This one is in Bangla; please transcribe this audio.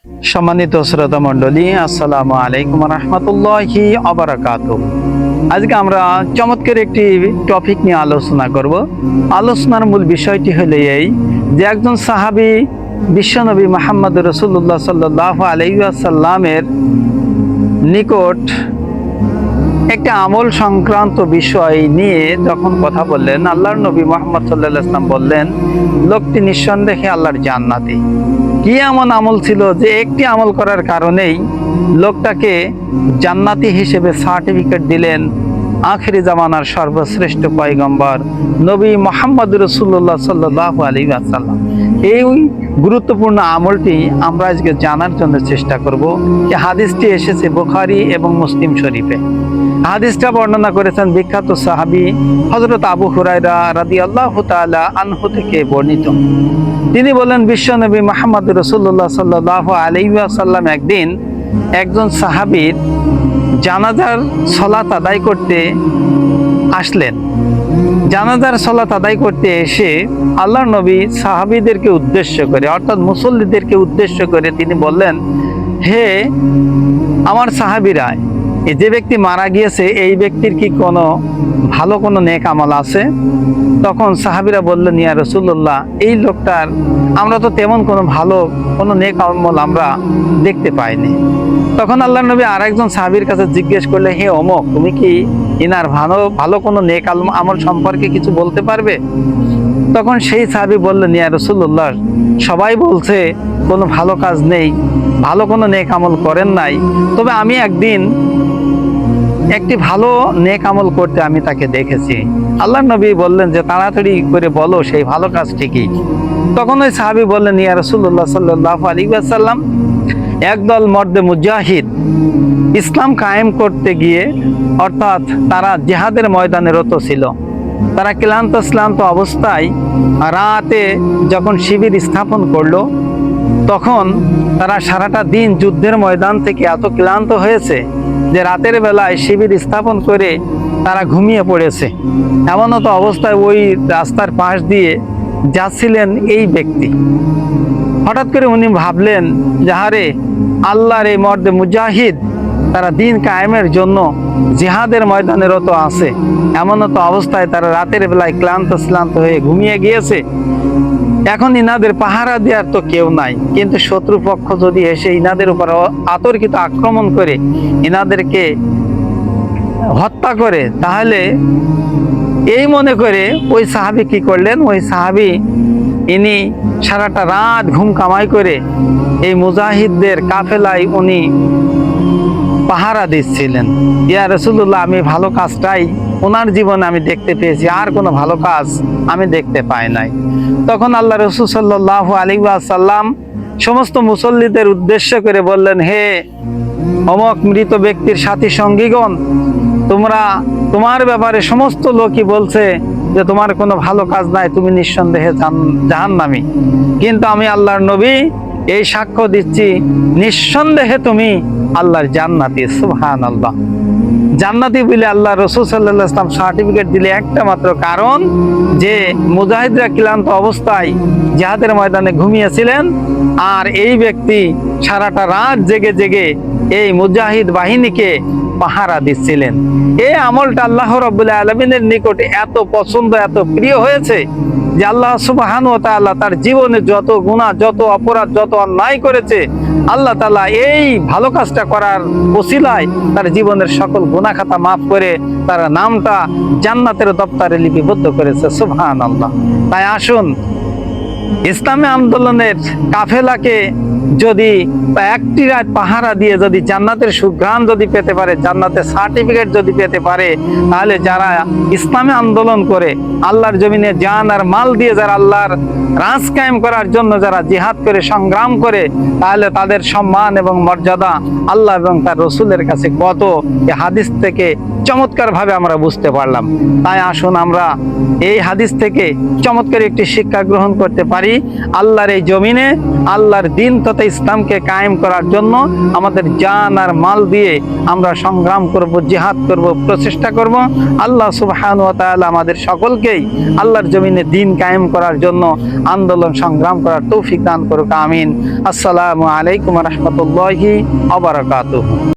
সম্মানিত শ্রোতা মণ্ডলী, আসসালামু আলাইকুম রহমতুল্লাহি ওয়া বারাকাতুহু। আজকে আমরা চমৎকার একটি টপিক নিয়ে আলোচনা করব। আলোচনার মূল বিষয়টি হলো এই যে একজন সাহাবী বিশ্বনবী মুহাম্মদ রাসূলুল্লাহ সাল্লাল্লাহু আলাইহি ওয়াসাল্লামের নিকট একটা আমল সংক্রান্ত বিষয় নিয়ে যখন কথা বললেন, আল্লাহর নবী মুহাম্মদ সাল্লাল্লাহু আলাইহি ওয়াসাল্লাম বললেন, লোকটি নিঃসন্দেহে আল্লাহর জান্নাতি। কি এমন আমল ছিল যে একটি আমল করার কারণেই লোকটাকে জান্নাতি হিসেবে সার্টিফিকেট দিলেন আখিরি জামানার সর্বশ্রেষ্ঠ পয়গম্বর নবী মুহাম্মদ রাসূলুল্লাহ সাল্লাল্লাহু আলাইহি ওয়াসাল্লাম। এই গুরুত্বপূর্ণ আমলটি আমরা আজকে জানার জন্য চেষ্টা করব। এই হাদিসটি এসেছে বুখারী এবং মুসলিম শরীফে। হাদিসটা বর্ণনা করেছেন বিখ্যাত সাহাবী হযরত আবু হুরায়রা রাদিয়াল্লাহু তাআলা আনহু থেকে বর্ণিত। তিনি বলেন, বিশ্বনবী মুহাম্মদ রাসূলুল্লাহ সাল্লাল্লাহু আলাইহি ওয়াসাল্লাম একদিন একজন সাহাবীর জানাজার সালাত আদায় করতে আসলেন। জানাজার সালাত আদায় করতে এসে আল্লাহর নবী সাহাবীদেরকে উদ্দেশ্য করে, অর্থাৎ মুসল্লিদেরকে উদ্দেশ্য করে তিনি বললেন, হে আমার সাহাবীরা, এই যে ব্যক্তি মারা গিয়েছে এই ব্যক্তির কি কোনো ভালো কোনো নেক আমল আছে? তখন সাহাবীরা বললেন, ইয়া রাসূলুল্লাহ, এই লোকটার আমরা তো তেমন কোনো ভালো কোনো নেক আমল আমরা দেখতে পাইনি। তখন আল্লাহর নবী আরেকজন সাহাবীর কাছে জিজ্ঞেস করলে, হে অমুক, তুমি কি ইনার ভালো কোনো নেক আমল সম্পর্কে কিছু বলতে পারবে? তখন সেই সাহাবী বললেন, ইয়া রাসূলুল্লাহ, সবাই বলছে কোনো ভালো কাজ নেই, ভালো কোনো নেক আমল করেন নাই, তবে আমি একদিন একটি ভালো নেক আমল করতে আমি তাকে দেখেছি। আল্লাহর নবী বললেন যে তাড়াতাড়ি করে বলো সেই ভালো কাজটি কি। তখন ওই সাহাবী বললেন, ইয়া রাসূলুল্লাহ সাল্লাল্লাহু আলাইহি ওয়াসাল্লাম, একদল মর্দে মুজাহিদ ইসলাম কায়েম করতে গিয়ে, অর্থাৎ তারা জিহাদের ময়দানে রত ছিল। তারা ক্লান্ত অবস্থায় রাতে যখন শিবির স্থাপন করলো, তখন তারা সারাটা দিন যুদ্ধের ময়দান থেকে এত ক্লান্ত হয়েছে যে রাতের বেলায় শিবির স্থাপন করে তারা ঘুমিয়ে পড়েছে। এমন তো অবস্থায় ওই রাস্তার পাশ দিয়ে যাচ্ছিলেন এই ব্যক্তি। হঠাৎ করে উনি ভাবলেন, যাহারে আল্লাহর এই মর্দে মুজাহিদ তারা দিন কায়েমের জন্য জিহাদের ময়দানে রত আছে, এমন তো অবস্থায় তারা রাতের বেলায় ক্লান্ত হয়ে ঘুমিয়ে গিয়েছে। এখন ইনাদের পাহারা দেওয়ার তো কেউ নাই, কিন্তু শত্রুপক্ষ যদি এসে ইনাদের উপর আতর্কিত আক্রমণ করে ইনাদেরকে হত্যা করে, তাহলে এই মনে করে ওই সাহাবী কি করলেন, ওই সাহাবী ইনি সারাটা রাত ঘুম কামাই করে এই মুজাহিদদের কাফেলায় উনি পাহারা দিচ্ছিলেন। ইয়া রাসূলুল্লাহ, আমি ভালো কাজটাই ওনার জীবনে আমি দেখতে পেয়েছি, আর কোনো ভালো কাজ আমি দেখতে পাই নাই। তখন আল্লাহ রাসূল সাল্লাল্লাহু আলাইহি ওয়াসাল্লাম সমস্ত মুসল্লিদের উদ্দেশ্য করে বললেন, হে অমুক মৃত ব্যক্তির সাথী সঙ্গীগণ, তোমার ব্যাপারে সমস্ত লোকই বলছে যে তোমার কোনো ভালো কাজ নাই, তুমি নিঃসন্দেহে জাহান্নামী। কিন্তু আমি আল্লাহর নবী এই সাক্ষ্য দিচ্ছি, নিঃসন্দেহে তুমি আল্লাহর জান্নাতি। সুবহানাল্লাহ। জান্নাতি বলে আল্লাহ রাসূল সাল্লাল্লাহু আলাইহি ওয়াসাল্লাম সার্টিফিকেট দিলে একটা মাত্র কারণ, যে মুজাহিদরা ক্লান্ত অবস্থায় জিহাদের ময়দানে ঘুমিয়েছিলেন, আর এই ব্যক্তি সারাটা রাত জেগে জেগে এই মুজাহিদ বাহিনীকে পাহারা দিচ্ছিলেন। এই আমলটা আল্লাহ রাব্বুল আলামিনের নিকট এত পছন্দ, এত প্রিয় হয়েছে যে আল্লাহ সুবহানাহু ওয়া তাআলা তার জীবনে যত গুনাহ, যত অপরাধ, যত অন্যায় করেছে, আল্লাহ তাআলা এই ভালো কাজটা করার ওসিলায় তার জীবনের সকল গুনাহ খাতা মাফ করে তার নামটা জান্নাতের দপ্তরে লিপিবদ্ধ করেছে। সুবহানাল্লাহ। তাই আসুন, ইসলামী আন্দোলনের কাফেলাকে যদি একটি রাত পাহারা দিয়ে যদি জান্নাতের সুঘ্রাণ যদি পেতে পারে, জান্নাতের সার্টিফিকেট যদি পেতে পারে, তাহলে যারা ইসলামী আন্দোলন করে আল্লাহর জমিনে জান আর মাল দিয়ে যারা আল্লাহর রাজ কায়েম করার জন্য যারা জিহাদ করে সংগ্রাম করে, তাহলে তাদের সম্মান এবং মর্যাদা আল্লাহ এবং তার রসুলের কাছে কত, এই হাদিস থেকে চমৎকার ভাবে আমরা বুঝতে পারলাম। তাই আসুন আমরা এই হাদিস থেকে চমৎকার একটি শিক্ষা গ্রহণ করতে পারি। পারি। আল্লাহর এই জমিনে আল্লাহর দিন তথা ইসলামকে কায়েম করার জন্য আমাদের জান আর মাল দিয়ে আমরা সংগ্রাম করব, জিহাদ করব, প্রচেষ্টা করব। আল্লাহ সুবহানাহু ওয়া তাআলা আমাদের সকলকেই আল্লাহর জমিনে দিন কায়েম করার জন্য আন্দোলন সংগ্রাম করার তৌফিক দান করুক। আমিন। আসসালামু আলাইকুম ওয়া রাহমাতুল্লাহি ওয়া বারাকাতুহু।